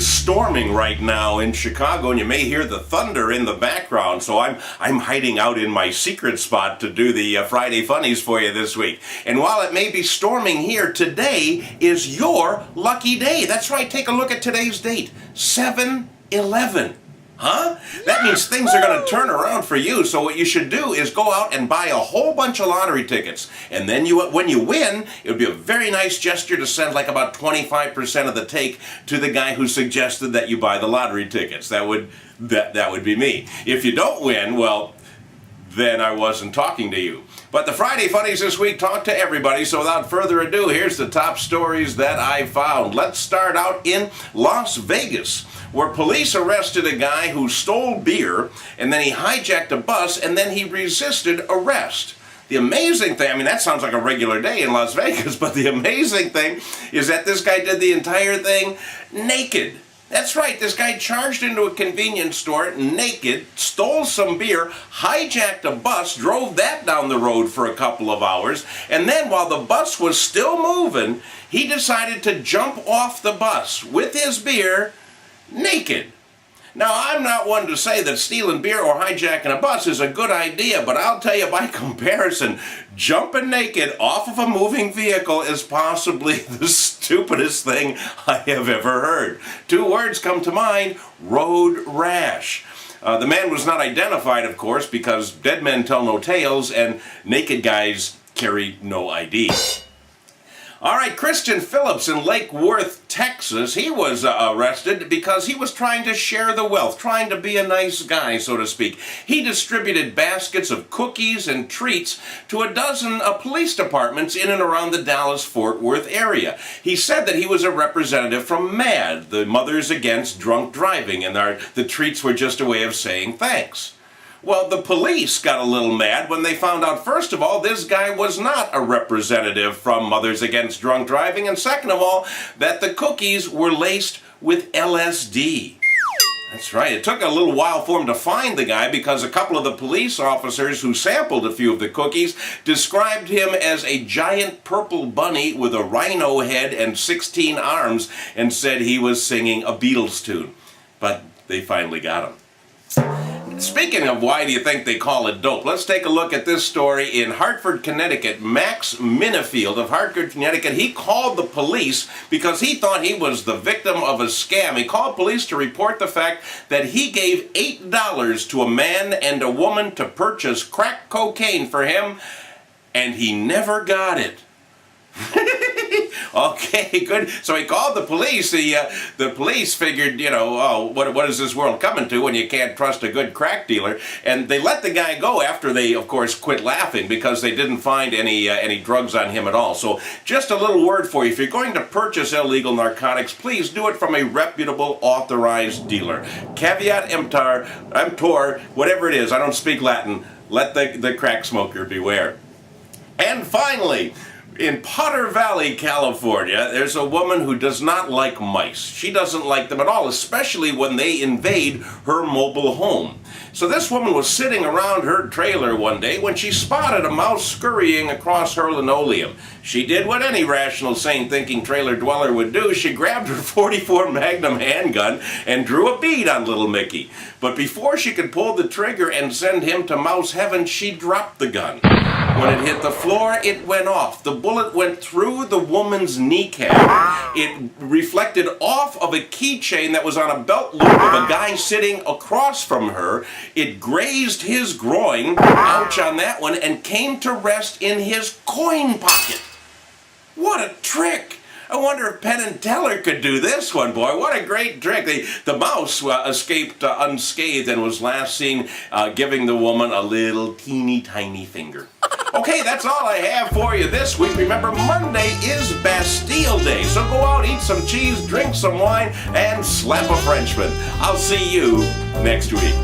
is storming right now in Chicago, and you may hear the thunder in the background, so I'm hiding out in my secret spot to do the Friday Funnies for you this week. And while it may be storming here, today is your lucky day. That's right, take a look at today's date, 7/11. Huh? That means things are going to turn around for you. So what you should do is go out and buy a whole bunch of lottery tickets. And then when you win, it would be a very nice gesture to send like about 25% of the take to the guy who suggested that you buy the lottery tickets. That would be me. If you don't win, well, then I wasn't talking to you. But the Friday Funnies this week talk to everybody, so without further ado, here's the top stories that I found. Let's start out in Las Vegas, where police arrested a guy who stole beer, and then he hijacked a bus, and then he resisted arrest. The amazing thing, I mean, that sounds like a regular day in Las Vegas, but the amazing thing is that this guy did the entire thing naked. That's right, this guy charged into a convenience store naked, stole some beer, hijacked a bus, drove that down the road for a couple of hours, and then while the bus was still moving, he decided to jump off the bus with his beer naked. Now, I'm not one to say that stealing beer or hijacking a bus is a good idea, but I'll tell you by comparison, jumping naked off of a moving vehicle is possibly the stupidest thing I have ever heard. Two words come to mind: road rash. The man was not identified, of course, because dead men tell no tales and naked guys carry no ID. All right, Christian Phillips in Lake Worth, Texas, he was arrested because he was trying to share the wealth, trying to be a nice guy, so to speak. He distributed baskets of cookies and treats to a dozen police departments in and around the Dallas-Fort Worth area. He said that he was a representative from MAD, the Mothers Against Drunk Driving, and the treats were just a way of saying thanks. Well, the police got a little mad when they found out, first of all, this guy was not a representative from Mothers Against Drunk Driving, and second of all, that the cookies were laced with LSD. That's right, it took a little while for him to find the guy because a couple of the police officers who sampled a few of the cookies described him as a giant purple bunny with a rhino head and 16 arms and said he was singing a Beatles tune. But they finally got him. Speaking of why do you think they call it dope, let's take a look at this story in Hartford, Connecticut. Max Minnick of Hartford, Connecticut, he called the police because he thought he was the victim of a scam. He called police to report the fact that he gave $8 to a man and a woman to purchase crack cocaine for him, and he never got it. Okay, good. So he called the police. The police figured, oh, what is this world coming to when you can't trust a good crack dealer? And they let the guy go after they, of course, quit laughing because they didn't find any drugs on him at all. So just a little word for you. If you're going to purchase illegal narcotics, please do it from a reputable, authorized dealer. Caveat emptor, whatever it is. I don't speak Latin. Let the crack smoker beware. And finally, in Potter Valley, California, there's a woman who does not like mice. She doesn't like them at all, especially when they invade her mobile home. So this woman was sitting around her trailer one day when she spotted a mouse scurrying across her linoleum. She did what any rational, sane-thinking trailer dweller would do. She grabbed her .44 Magnum handgun and drew a bead on little Mickey. But before she could pull the trigger and send him to mouse heaven, she dropped the gun. When it hit the floor, it went off. The bullet went through the woman's kneecap. It reflected off of a keychain that was on a belt loop of a guy sitting across from her. It grazed his groin, ouch on that one, and came to rest in his coin pocket. What a trick! I wonder if Penn and Teller could do this one, boy. What a great trick. The mouse escaped unscathed and was last seen giving the woman a little teeny tiny finger. Okay, that's all I have for you this week. Remember, Monday is Bastille Day, so go out, eat some cheese, drink some wine, and slap a Frenchman. I'll see you next week.